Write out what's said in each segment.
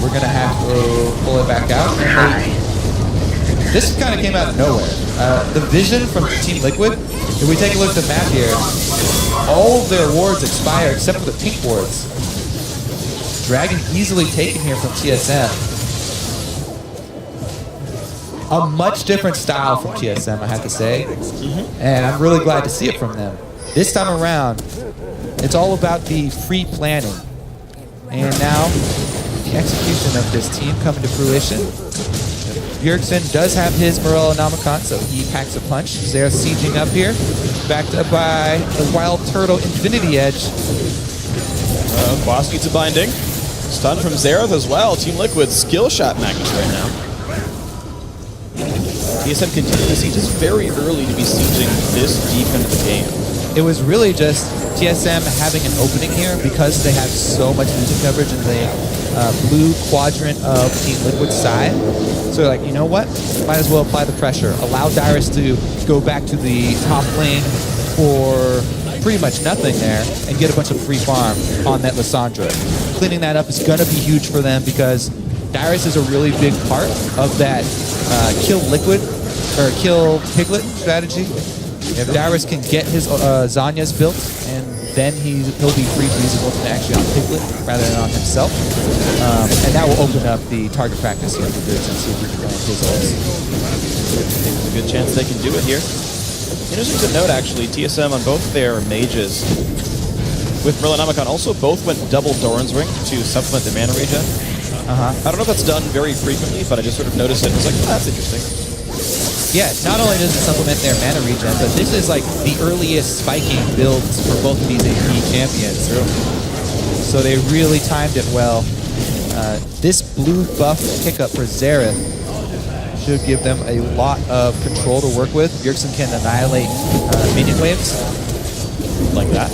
we're going to have to pull it back out. This kind of came out of nowhere. The vision from Team Liquid, if we take a look at the map here, all of their wards expire except for the pink wards. Dragon easily taken here from TSM. A much different style from TSM, I have to say. And I'm really glad to see it from them. This time around, it's all about the free planning. And now, the execution of this team coming to fruition. Bjergsen does have his Morello Nomicon, so he packs a punch. They're sieging up here, backed up by the Wild Turtle Infinity Edge. Boss needs a binding. Stun from Xerath as well. Team Liquid skill shot Magnus right now. TSM continues to siege. It's very early to be sieging this deep into the game. It was really just TSM having an opening here because they have so much vision coverage in the blue quadrant of Team Liquid's side. So like, you know what? Might as well apply the pressure. Allow Dyrus to go back to the top lane for pretty much nothing there and get a bunch of free farm on that Lissandra. Cleaning that up is going to be huge for them because Dyrus is a really big part of that kill Liquid or kill Piglet strategy. If Dyrus can get his Zanya's built, and then he'll be free to use his ultimate actually on Piglet rather than on himself. And that will open up the target practice here for Bjergsen and see if he can land his ults. There's a good chance they can do it here. Interesting to note, actually, TSM on both their mages with Morello also both went double Doran's Ring to supplement their mana regen. I don't know if that's done very frequently, but I just sort of noticed it and was like, oh, that's interesting. Yeah, not only does it supplement their mana regen, but this is like the earliest spiking builds for both of these AP champions. So they really timed it well. This blue buff pickup for Xerath should give them a lot of control to work with. Bjergsen can annihilate minion waves like that.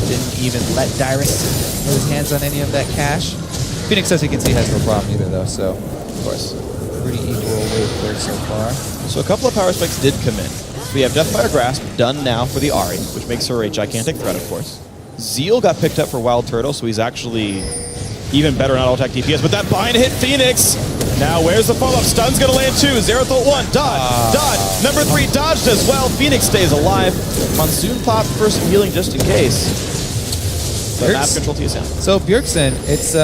Didn't even let Dyrus get his hands on any of that cash. Phoenix, as you can see, has no problem either, though, so of course, pretty equal wave clear so far. So a couple of power spikes did come in. So we have Deathfire Grasp done now for the Ahri, which makes her a gigantic threat, of course. Zeal got picked up for Wild Turtle, so he's actually even better on auto-attack DPS, but that bind hit Phoenix! Now, where's the follow-up? Stun's gonna land two. Xerath ult one. Dodge. Dodge. Number 3 dodged as well. Phoenix stays alive. Monsoon popped for some healing just in case. But map control TSM. So Bjergsen, it's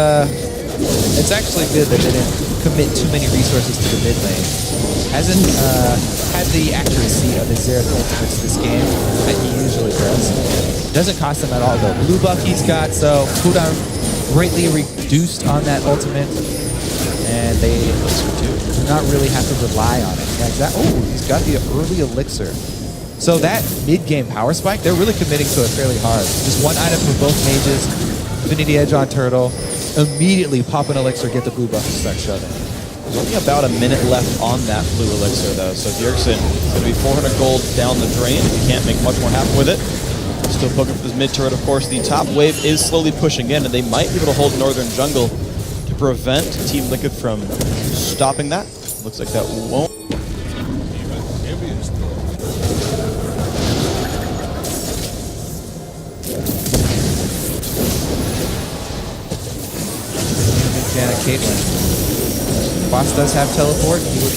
actually good that they didn't commit too many resources to the mid lane. Hasn't had the accuracy of his Xerath ultimates this game that he usually does. Doesn't cost him at all though. Blue buff he's got, so cooldown greatly reduced on that ultimate. And they do not really have to rely on it. Like that. Oh, he's got the early elixir. So that mid-game power spike, they're really committing to it fairly hard. Just one item for both mages, Infinity Edge on Turtle, immediately pop an elixir, get the blue buff and start shoving. There's only about a minute left on that blue elixir though, so Bjergsen is going to be 400 gold down the drain. He can't make much more happen with it. Still poking for this mid turret, of course. The top wave is slowly pushing in, and they might be able to hold Northern Jungle to prevent Team Liquid from stopping that. Looks like that won't. Janet Caitlyn. Boss does have teleport. He would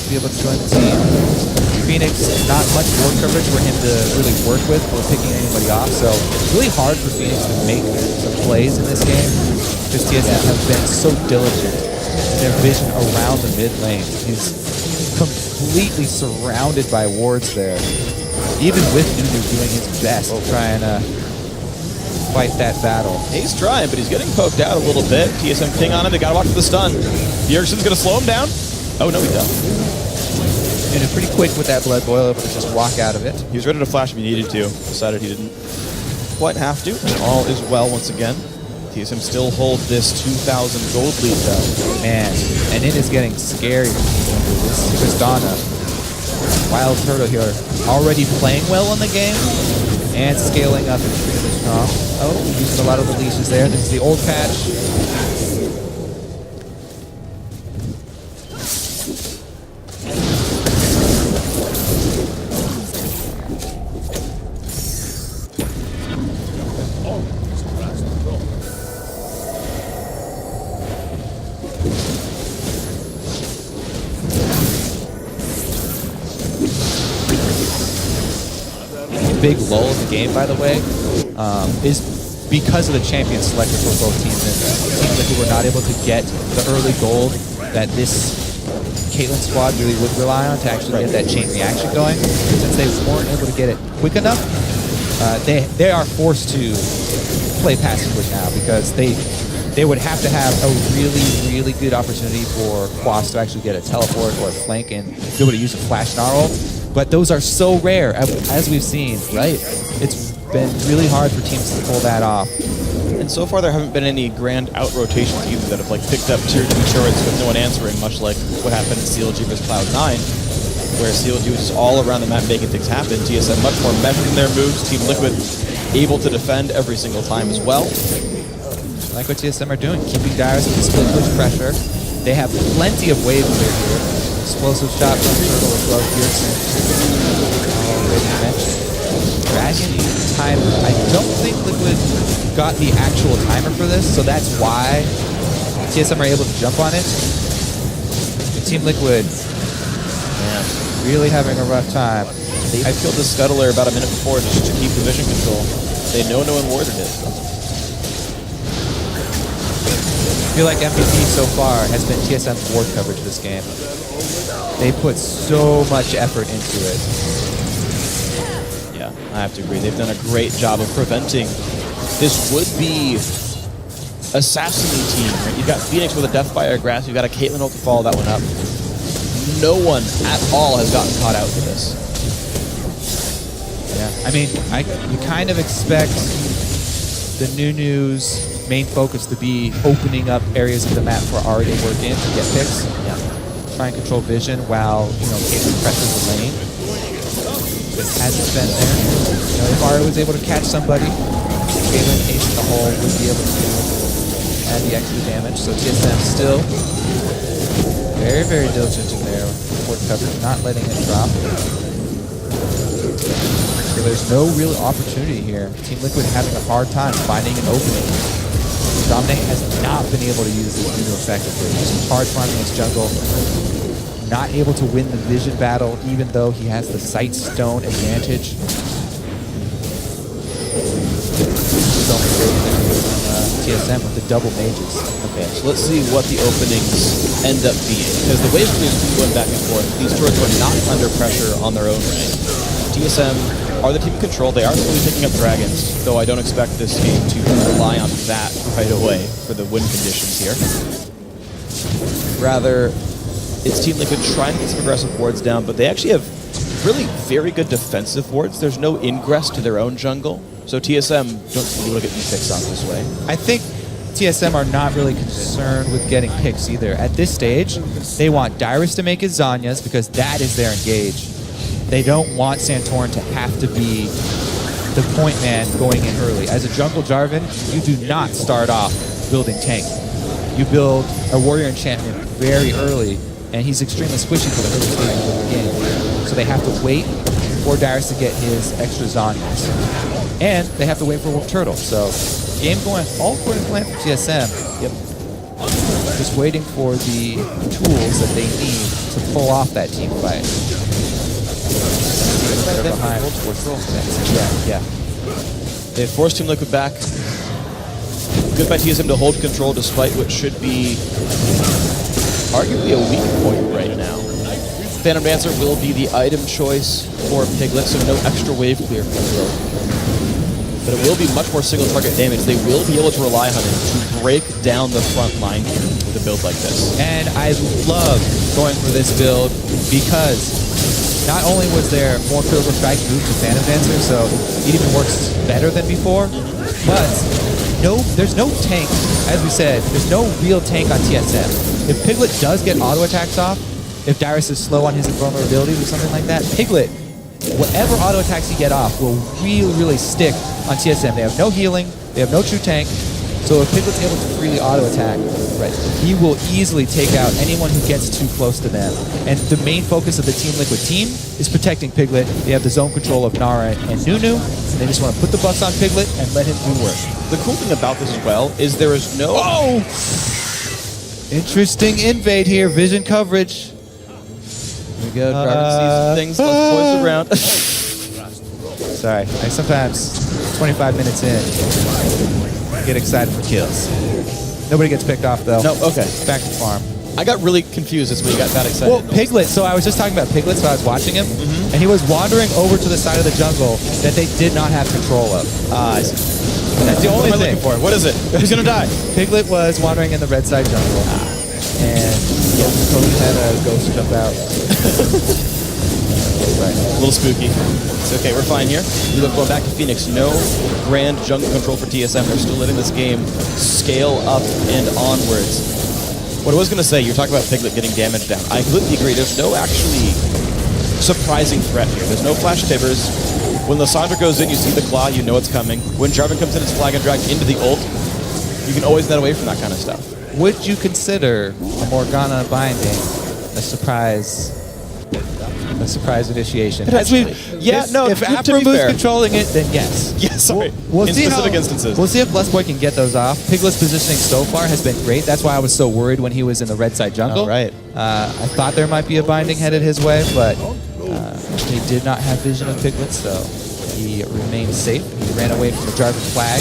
be able to join the team. Phoenix, not much board coverage for him to really work with or picking anybody off, so it's really hard for Phoenix to make some plays in this game because TSM have been so diligent in their vision around the mid lane. He's completely surrounded by wards there. Even with Nunu doing his best to try and fight that battle. He's trying, but he's getting poked out a little bit. TSM ping on him, they gotta watch for the stun. Bjergsen's gonna slow him down. Oh no, he doesn't. And pretty quick with that blood boil, able to just walk out of it. He was ready to flash if he needed to. Decided he didn't quite have to. And all is well once again. TSM still hold this 2,000 gold lead though. Man, and it is getting scary. This is Tristana. Wild Turtle here, already playing well in the game and scaling up extremely strong. Oh, using a lot of the leashes there. This is the old patch. Big lull in the game, by the way, is because of the champion selected for both teams. And Team Liquid were not able to get the early gold that this Caitlyn squad really would rely on to actually get that chain reaction going. Since they weren't able to get it quick enough, they are forced to play passively now because they would have to have a really good opportunity for Quas to actually get a teleport or a flank and be able to use a flash gnarl. But those are so rare, as we've seen. Right. It's been really hard for teams to pull that off. And so far there haven't been any grand out rotations either that have like picked up tier 2 turrets with no one answering, much like what happened in CLG vs Cloud9, where CLG was just all around the map making things happen. TSM much more measured in their moves. Team Liquid able to defend every single time as well. Like what TSM are doing, keeping Dyrus with the split push pressure. They have plenty of wave clear here. Explosive shot from Turtle as well. Pearson already mentioned. Dragon timer. I don't think Liquid got the actual timer for this, so that's why TSM are able to jump on it. And Team Liquid, man, really having a rough time. I killed the Scuttler about a minute before just to keep the vision control. They know no one warded it. I feel like MVP so far has been TSM's ward coverage this game. They put so much effort into it. Yeah, I have to agree. They've done a great job of preventing this would-be assassin team. Right? You've got Phoenix with a Deathfire Grasp. You've got a Caitlyn ult to follow that one up. No one at all has gotten caught out for this. Yeah, I mean, you kind of expect the Nunu's main focus to be opening up areas of the map for Ari to work in to get picks. Yeah. Try and control vision while, Caitlyn presses the lane. But it hasn't been there. If Ari was able to catch somebody, Caitlyn acing the hole would be able to add the extra damage. So TSM still very diligent in their port coverage, not letting it drop. So there's no real opportunity here. Team Liquid having a hard time finding an opening. Dominic has not been able to use this Nunu effectively. He's hard farming his jungle. Not able to win the vision battle, even though he has the sight stone advantage. TSM with the double mages. Okay, so let's see what the openings end up being. Because the wave clears keep going back and forth. These turrets are not under pressure on their own right. TSM are the team in control. They are slowly picking up dragons, though I don't expect this game to rely on that right away for the win conditions here. Rather, it's Team Liquid trying to get some aggressive wards down, but they actually have really very good defensive wards. There's no ingress to their own jungle, so TSM don't seem to be able to get these picks off this way. I think TSM are not really concerned with getting picks either. At this stage, they want Dyrus to make his Zanyas because that is their engage. They don't want Santorin to have to be the point man going in early. As a jungle Jarvan, you do not start off building tank. You build a warrior enchantment very early, and he's extremely squishy for the early stages of the game. So they have to wait for Dyrus to get his extra Zanyas. And they have to wait for Turtle. So game going all according to plan for TSM. Yep. Just waiting for the tools that they need to pull off that team fight. They're behind. Yeah. They forced Team Liquid back. Good by TSM to hold control despite what should be arguably a weak point right now. Phantom Dancer will be the item choice for Piglet, so no extra wave clear from the road. But it will be much more single target damage. They will be able to rely on it to break down the front line here with a build like this. And I love going for this build because not only was there more critical strike moved to Phantom Dancer, so it even works better than before, but there's no tank. As we said, there's no real tank on TSM. If Piglet does get auto attacks off, if Dyrus is slow on his invulnerabilities or something like that, Piglet, whatever auto attacks he get off will really stick on TSM. They have no healing, they have no true tank, So if Piglet's able to freely auto-attack, right, he will easily take out anyone who gets too close to them. And the main focus of the Team Liquid team is protecting Piglet. They have the zone control of Nara and Nunu. And they just want to put the buffs on Piglet and let him do work. The cool thing about this as well is there is no... Oh! Interesting invade here. Vision coverage. Here we go. Darwin sees things, loves boys around. Sorry. I sometimes, 25 minutes in, I get excited for kills. Nobody gets picked off, though. No, okay. Back to farm. I got really confused as we got that excited. Well, Piglet, so I was just talking about Piglet, so I was watching him, and he was wandering over to the side of the jungle that they did not have control of. I see. That's the only What am I thing. looking for? What is it? Who's going to die? Piglet was wandering in the red side jungle, and Cody had a ghost jump out. Right. A little spooky. It's okay, we're fine here. We look going back to Phoenix. No grand jungle control for TSM. They're still letting this game scale up and onwards. What I was going to say, you're talking about Piglet getting damage down. I completely agree. There's no actually surprising threat here. There's no flash tibbers. When Lissandra goes in, you see the claw, you know it's coming. When Jarvan comes in, it's flag and drag into the ult. You can always net away from that kind of stuff. Would you consider a Morgana binding a surprise initiation? Potentially. Yeah, if, no, If to be Afromove's fair. controlling it, then yes. Yeah, sorry. We'll in see specific instances. We'll see if Blessboy can get those off. Piglet's positioning so far has been great. That's why I was so worried when he was in the red side jungle. Oh, right. I thought there might be a binding headed his way, but they did not have vision of Piglet, so he remained safe. He ran away from the Jarvan flag.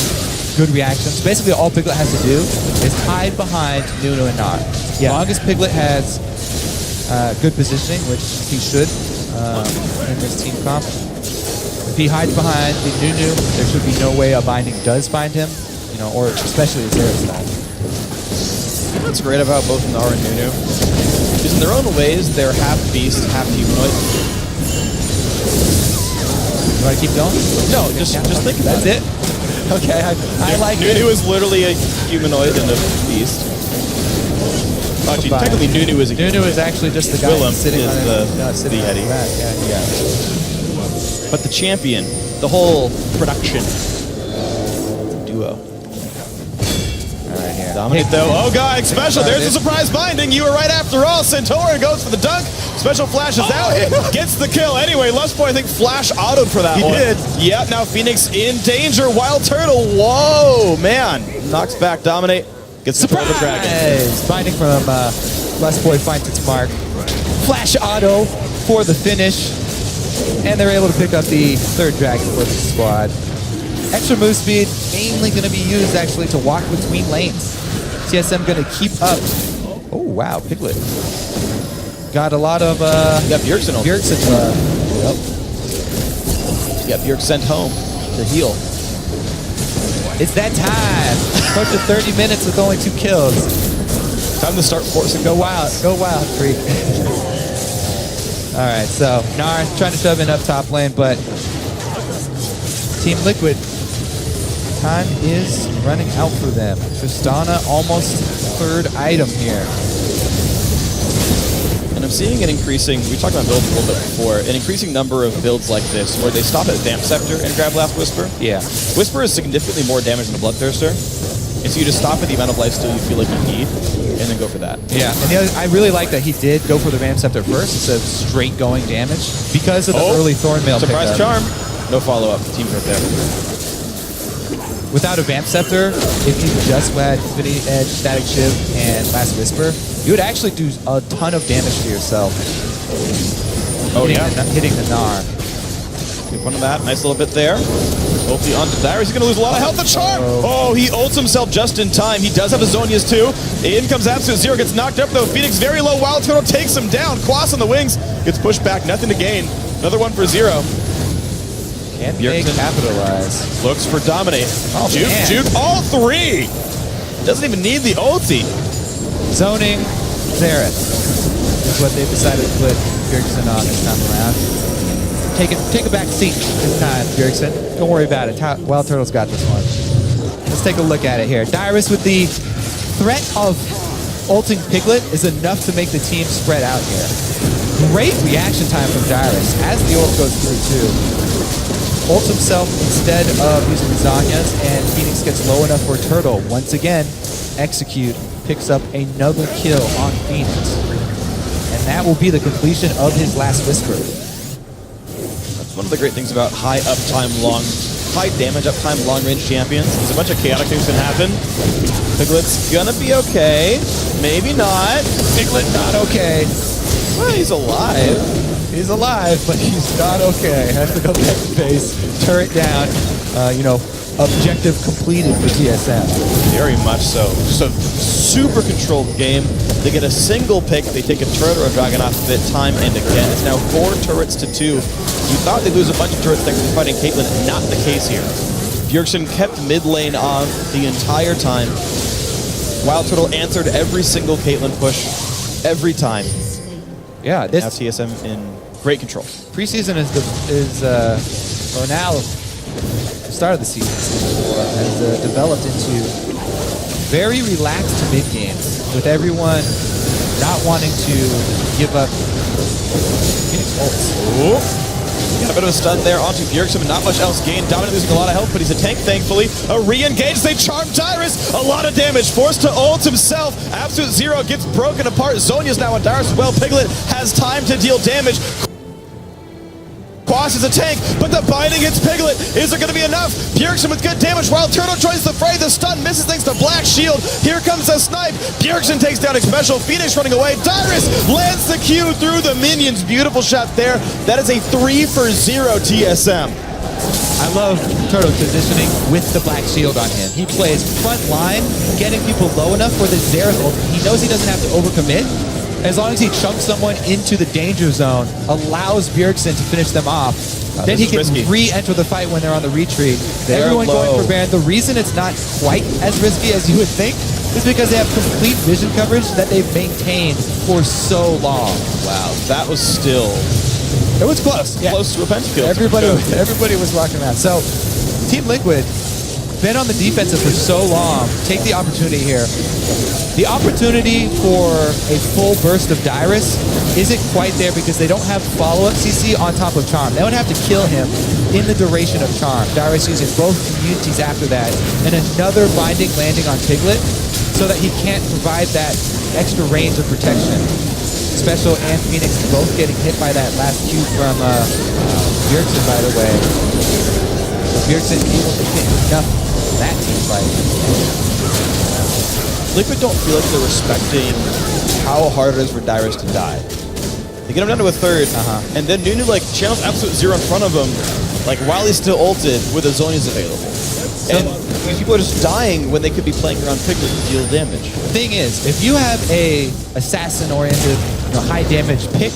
Good reactions. Basically, all Piglet has to do is hide behind Nunu and Nar. As long as Piglet has good positioning, which he should in this team comp, if he hides behind the Nunu, there should be no way a binding does find him, or especially the Zera style. What's great about both Nar and Nunu is in their own ways, they're half beast, half humanoid. You want to keep going? No, just think about That's it? Okay, I like Nunu it. is literally a humanoid and a beast. Actually, Fine. technically Nunu is a Nunu is actually just the guy Willem sitting is on the Eddie. Yeah. But the champion, the whole production duo. All right, here. Dominate though. Oh god, special. There's a surprise binding. You were right after all. Centaur goes for the dunk. Special flashes out. Gets the kill. Anyway, Lustboy, I think, flash autoed for that one. He did. Yeah, now Phoenix in danger. Wild Turtle. Whoa, man. Knocks back Dominate. Gets the kill of the dragon. Binding from Lustboy finds its mark. Flash auto for the finish. And they're able to pick up the third dragon for the squad. Extra move speed mainly going to be used actually to walk between lanes. TSM going to keep up. Oh, wow. Piglet. Got a lot of... You got Bjergsen on. Bjergsen. You got Bjerg sent home to heal. It's that time. Close to 30 minutes with only 2 kills. Time to start forcing. Go wild, freak. All right, so Nar trying to shove in up top lane, but Team Liquid, time is running out for them. Tristana almost third item here. And I'm seeing an increasing, we talked about builds a little bit before, an increasing number of builds like this where they stop at Vamp Scepter and grab Last Whisper. Yeah. Whisper is significantly more damage than a Bloodthirster. And so you just stop at the amount of lifesteal you feel like you need, and then go for that. Yeah, and the other, I really like that he did go for the Vamp Scepter first instead of straight going damage because of the early Thornmail Surprise pickup. charm. No follow-up. Team's right there. Without a Vamp Scepter, if you just had Infinity Edge, Static Shiv, and Last Whisper, you would actually do a ton of damage to yourself. Hitting the Nar. Good one of that. Nice little bit there. Ulti onto Dyrus. He's going to lose a lot of health. The charm! Oh, he ults himself just in time. He does have his Zonias too. In comes Absolute Zero. Gets knocked up though. Phoenix very low. Wild Turtle takes him down. Quas on the wings. Gets pushed back. Nothing to gain. Another one for Zero. Can they capitalize? Looks for Dominate. Oh, Juke all 3. Doesn't even need the ulti. Zoning Xerath is what they've decided to put Bjergsen on this time around. Take a back seat this time, Bjergsen. Don't worry about it. Wild Turtle's got this one. Let's take a look at it here. Dyrus with the threat of ulting Piglet is enough to make the team spread out here. Great reaction time from Dyrus as the ult goes through too. ults himself instead of using lasagnas, and Phoenix gets low enough for Turtle. Once again, Execute picks up another kill on Phoenix. And that will be the completion of his last Whisper. That's one of the great things about high damage uptime, long-range champions. There's a bunch of chaotic things can happen. Piglet's gonna be okay. Maybe not. Piglet not okay. Well, he's alive. He's alive, but he's not okay. Has to go back to base, turret down. Objective completed for TSM. Very much so. Just a super controlled game. They get a single pick. They take a turret or a dragon off of it time and again. It's now 4 turrets to 2. You thought they'd lose a bunch of turrets thanks to fighting Caitlyn. Not the case here. Bjergsen kept mid lane on the entire time. Wild Turtle answered every single Caitlyn push every time. Yeah, this now TSM in great control. Preseason or now the start of the season has developed into very relaxed mid games with everyone not wanting to give up Phoenix ults. Got a bit of a stun there onto Bjergsen, but not much else gained. Dominant losing a lot of health, but he's a tank, thankfully. A re-engage, they charm Dyrus. A lot of damage, forced to ult himself. Absolute Zero gets broken apart. Zhonya's now on Dyrus as well. Piglet has time to deal damage. Quas is a tank, but the binding hits Piglet. Is there going to be enough? Bjergsen with good damage while Turtle joins the fray. The stun misses thanks to Black Shield. Here comes a snipe. Bjergsen takes down Xpecial. Phoenix running away. Dyrus lands the Q through the minions. Beautiful shot there. That is a 3-for-0 TSM. I love Turtle positioning with the Black Shield on him. He plays front line, getting people low enough for the Xerath ult. He knows he doesn't have to overcommit. As long as he chunks someone into the danger zone, allows Bjergsen to finish them off, then he can re-enter the fight when they're on the retreat. Everyone going for Baron. The reason it's not quite as risky as you would think is because they have complete vision coverage that they've maintained for so long. Wow, that was still... It was close. Yeah. Close to a pentakill. Everybody was rocking around. So, Team Liquid, been on the defensive for so long, take the opportunity here. The opportunity for a full burst of Dyrus isn't quite there because they don't have follow-up CC on top of Charm. They would have to kill him in the duration of Charm. Dyrus using both immunities after that, and another binding landing on Piglet so that he can't provide that extra range of protection. Xpecial and Phoenix both getting hit by that last Q from Bjergsen, by the way. So Bjergsen able to hit enough that team fight. Liquid don't feel like they're respecting how hard it is for Dyrus to die. They get him down to a third, and then Nunu channels Absolute Zero in front of him, while he's still ulted with the Zhonya's available. And these people are just dying when they could be playing around Piglet to deal damage. The thing is, if you have a assassin-oriented, high damage pick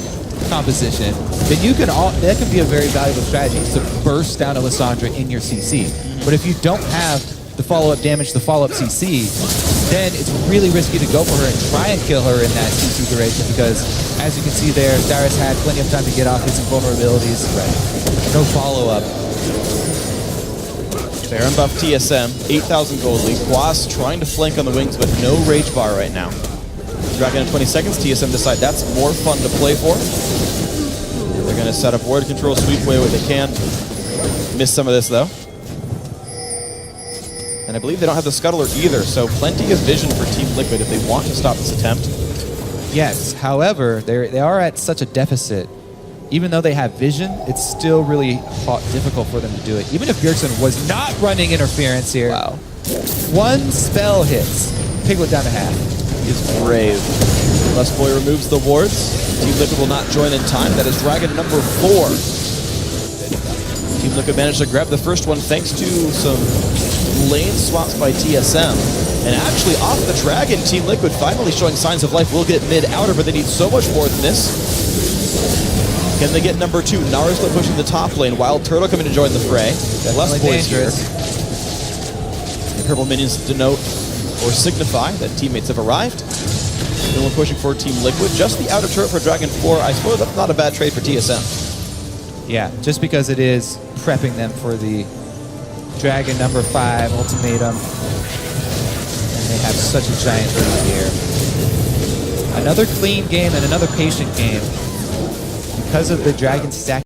composition, then that can be a very valuable strategy to burst down a Lissandra in your CC. But if you don't have the follow-up damage, the follow-up CC, then it's really risky to go for her and try and kill her in that CC duration because, as you can see there, Dyrus had plenty of time to get off his vulnerabilities. No follow-up. Baron buff TSM, 8,000 gold lead. Quas trying to flank on the wings, but no rage bar right now. Dragon in 20 seconds, TSM decide that's more fun to play for. They're going to set up ward control, sweep away what they can. Miss some of this, though. And I believe they don't have the scuttler either, so plenty of vision for Team Liquid if they want to stop this attempt. Yes, however, they are at such a deficit. Even though they have vision, it's still really difficult for them to do it. Even if Bjergsen was not running interference here. Wow. One spell hits. Piglet down to half. He's brave. Lustboy removes the wards. Team Liquid will not join in time. That is Dragon number 4. Team Liquid managed to grab the first one thanks to some lane swaps by TSM. And actually, off the Dragon, Team Liquid finally showing signs of life. Will get mid-outer, but they need so much more than this. Can they get number 2? Naruto pushing the top lane. Wild Turtle coming to join the fray. Lustboy's here. The purple minions denote or signify that teammates have arrived. Then we're pushing for Team Liquid. Just the outer turret for Dragon 4. I suppose that's not a bad trade for TSM. Yeah, just because it is prepping them for the Dragon number 5 ultimatum. And they have such a giant lead here. Another clean game and another patient game. Because of the Dragon stack